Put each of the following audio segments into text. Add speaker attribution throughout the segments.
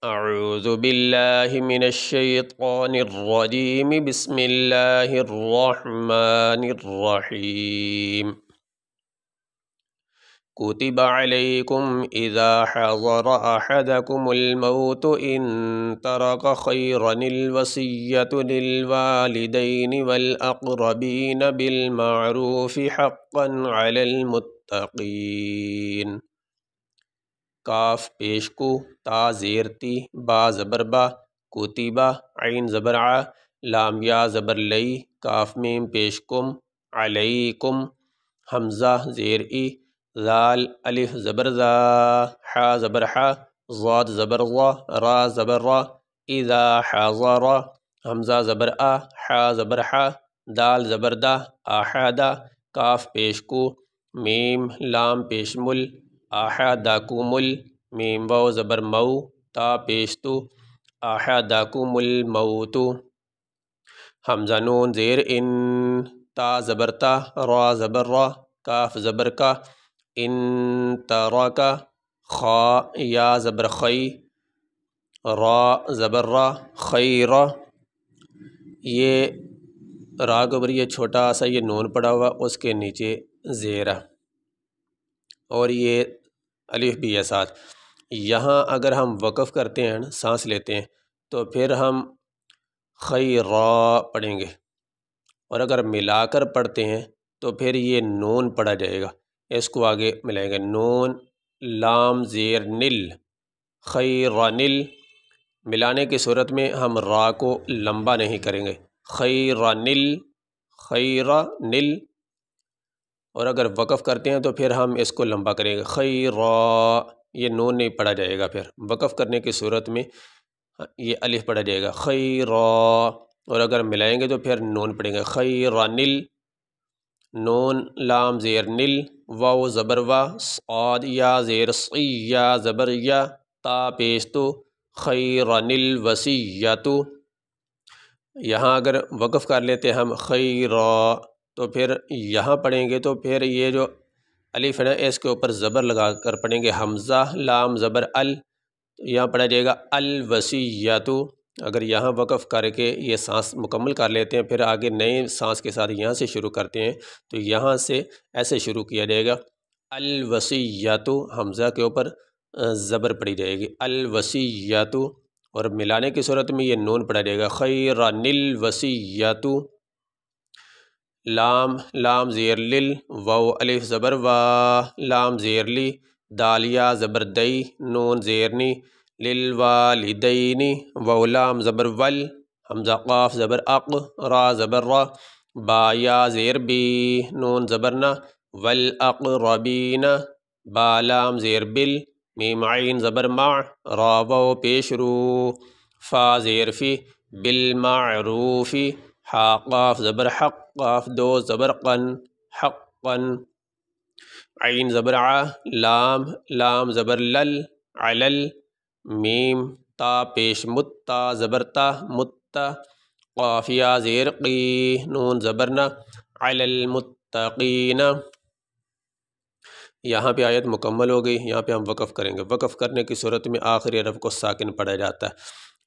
Speaker 1: اعوذ باللہ من الشیطان الرجیم بسم اللہ الرحمن الرحیم کتب علیکم اذا حضر احدکم الموت ان ترک خیرا الوصیۃ للوالدین والاقربین بالمعروف حقا علی المتقین۔ کاف پیش کو، تا زیر تی، با زبر با، کتبہ عین زبر ع، لام یا زبر لئی، کاف میم پیش کم، علیکم، حمزہ زیر ای، ذال الف زبر ذا، حا زبر حا، ضاد زبر ضا، را زبر را، اذا حضر، حمزہ زبر آ، حا زبر حا، دال زبر دا، احدا، کاف پیش کو، میم لام پیش مل، احدکم ال، میم واو زبر مو، تا پیش تو، احدکم الموت، حمزہ نون زیر ان، تا زبر تا، را زبر را، کاف زبر کا، ان ترکا، خا یا زبر خی، را زبر را، خیرہ، یہ را کے اوپر یہ چھوٹا سا یہ نون پڑا ہوا، اس کے نیچے زیرہ، اور یہ الف بھی ہے ساتھ۔ یہاں اگر ہم وقف کرتے ہیں، سانس لیتے ہیں، تو پھر ہم خیرہ پڑھیں گے، اور اگر ملا کر پڑھتے ہیں تو پھر یہ نون پڑھا جائے گا، اس کو آگے ملائیں گے، نون لام زیر نل، خیرنل، ملانے کی صورت میں ہم را کو لمبا نہیں کریں گے، خیرنل، خیرنل، اور اگر وقف کرتے ہیں تو پھر ہم اس کو لمبا کریں گے، خیرہ، یہ نون نہیں پڑھا جائے گا، پھر وقف کرنے کی صورت میں یہ الف پڑھا جائے گا، خیرہ، اور اگر ملائیں گے تو پھر نون پڑھیں گے، خیرنل، نون لام زیر نل، واو زبر وا، صاد یا زیر صی، یا زبر یا، تا پیش تو، خیرن الوصیۃ۔ یہاں اگر وقف کر لیتے ہم خیرہ، تو پھر یہاں پڑھیں گے تو پھر یہ جو الف ہے نا، اس کے اوپر زبر لگا کر پڑھیں گے، حمزہ لام زبر ال، یہاں پڑھا جائے گا الوصیۃ۔ اگر یہاں وقف کر کے یہ سانس مکمل کر لیتے ہیں، پھر آگے نئے سانس کے ساتھ یہاں سے شروع کرتے ہیں، تو یہاں سے ایسے شروع کیا جائے گا، الوصیۃ، حمزہ کے اوپر زبر پڑی جائے گی، الوصیۃ، اور ملانے کی صورت میں یہ نون پڑھا جائے گا، خیرن الوصیۃ، لام لام زیر لل، واو الف زبر وا، لام زیر لی، دال یا زبر دئی، نون زیرنی، للوالدین، واو لام زبر ول، حمزہ قاف زبر اق، را زبر را، با یا زیر بی، نون زبر نا، والاقربین، با لام زیر بل، میم عین زبر مع، را واو پیش رو، فا زیر فی، بالمعروف، حا قاف زبر حق، قاف دو زبر قن، حقا، عین زبر ع، لام لام زبر لل، علل، میم تا پیش مت، تا زبر تا، متا، قاف یا زیر قی، نون زبر نا، علی المتقین۔ یہاں پہ آیت مکمل ہو گئی، یہاں پہ ہم وقف کریں گے، وقف کرنے کی صورت میں آخری حرف کو ساکن پڑھا جاتا ہے،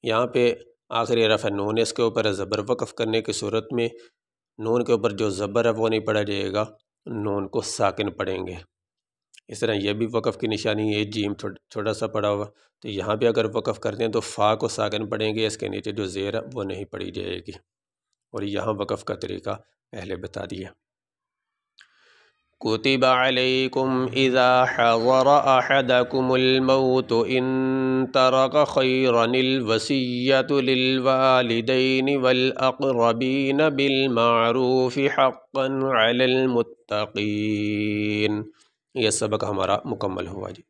Speaker 1: یہاں پہ آخری حرف ہے نون، اس کے اوپر ہے زبر، وقف کرنے کی صورت میں نون کے اوپر جو زبر ہے وہ نہیں پڑھا جائے گا، نون کو ساکن پڑھیں گے۔ اس طرح یہ بھی وقف کی نشانی ہے، جیم چھوٹا سا پڑا ہوا، تو یہاں پہ اگر وقف کرتے ہیں تو فا کو ساکن پڑھیں گے، اس کے نیچے جو زیر ہے وہ نہیں پڑھی جائے گی، اور یہاں وقف کا طریقہ پہلے بتا دیا۔ کتب علیکم اذا حضر احدکم الموت ان ترک خیرا الوصیۃ للوالدین والاقربین بالمعروف حقا علی المتقین۔ یہ سبق ہمارا مکمل ہوا جی۔